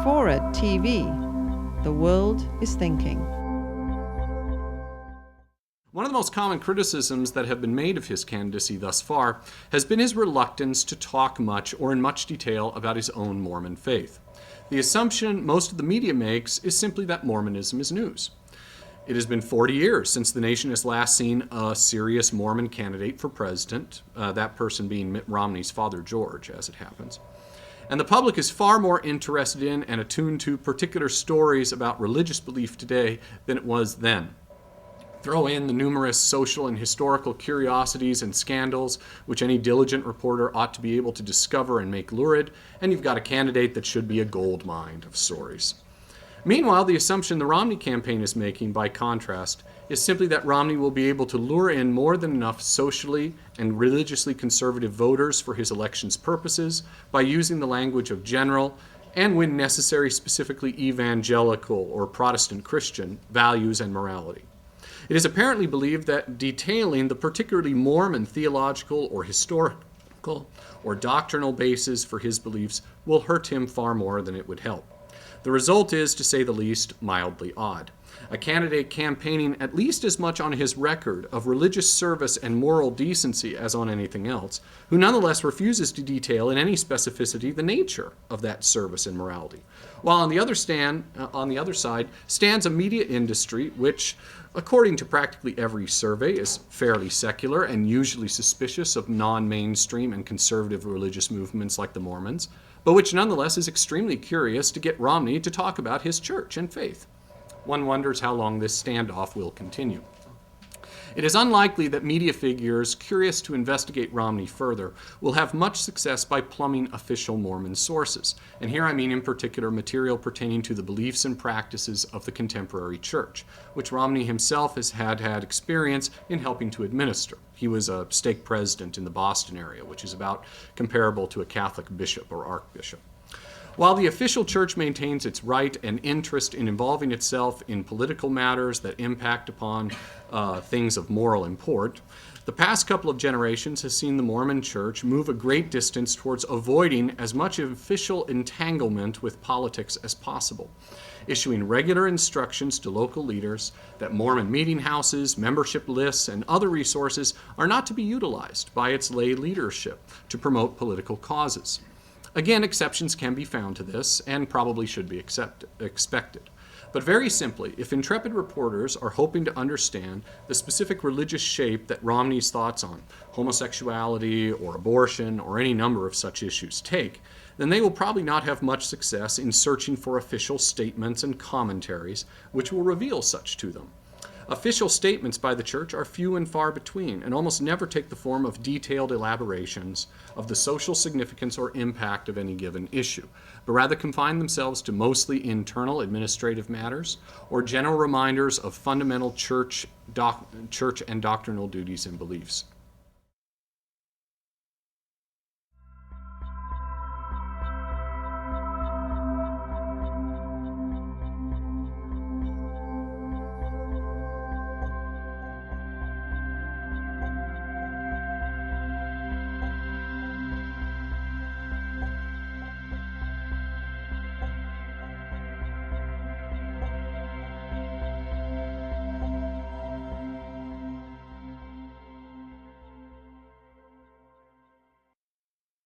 FORA.tv. The world is thinking. One of the most common criticisms that have been made of his candidacy thus far has been his reluctance to talk much or in much detail about his own Mormon faith. The assumption most of the media makes is simply that Mormonism is news. It has been 40 years since the nation has last seen a serious Mormon candidate for president, that person being Mitt Romney's father, George, as it happens. And the public is far more interested in and attuned to particular stories about religious belief today than it was then. Throw in the numerous social and historical curiosities and scandals which any diligent reporter ought to be able to discover and make lurid, and you've got a candidate that should be a gold mine of stories. Meanwhile, the assumption the Romney campaign is making, by contrast, is simply that Romney will be able to lure in more than enough socially and religiously conservative voters for his election's purposes by using the language of general and, when necessary, specifically evangelical or Protestant Christian values and morality. It is apparently believed that detailing the particularly Mormon theological or historical or doctrinal basis for his beliefs will hurt him far more than it would help. The result is, to say the least, mildly odd. A candidate campaigning at least as much on his record of religious service and moral decency as on anything else, who nonetheless refuses to detail in any specificity the nature of that service and morality. While on the other side stands a media industry which, according to practically every survey, is fairly secular and usually suspicious of non-mainstream and conservative religious movements like the Mormons, but which nonetheless is extremely curious to get Romney to talk about his church and faith. One wonders how long this standoff will continue. It is unlikely that media figures curious to investigate Romney further will have much success by plumbing official Mormon sources. And here I mean in particular material pertaining to the beliefs and practices of the contemporary church, which Romney himself has had experience in helping to administer. He was a stake president in the Boston area, which is about comparable to a Catholic bishop or archbishop. While the official church maintains its right and interest in involving itself in political matters that impact upon things of moral import, the past couple of generations has seen the Mormon church move a great distance towards avoiding as much official entanglement with politics as possible, issuing regular instructions to local leaders that Mormon meeting houses, membership lists, and other resources are not to be utilized by its lay leadership to promote political causes. Again, exceptions can be found to this and probably should be expected. But very simply, if intrepid reporters are hoping to understand the specific religious shape that Romney's thoughts on homosexuality or abortion or any number of such issues take, then they will probably not have much success in searching for official statements and commentaries which will reveal such to them. Official statements by the church are few and far between and almost never take the form of detailed elaborations of the social significance or impact of any given issue, but rather confine themselves to mostly internal administrative matters or general reminders of fundamental church and doctrinal duties and beliefs.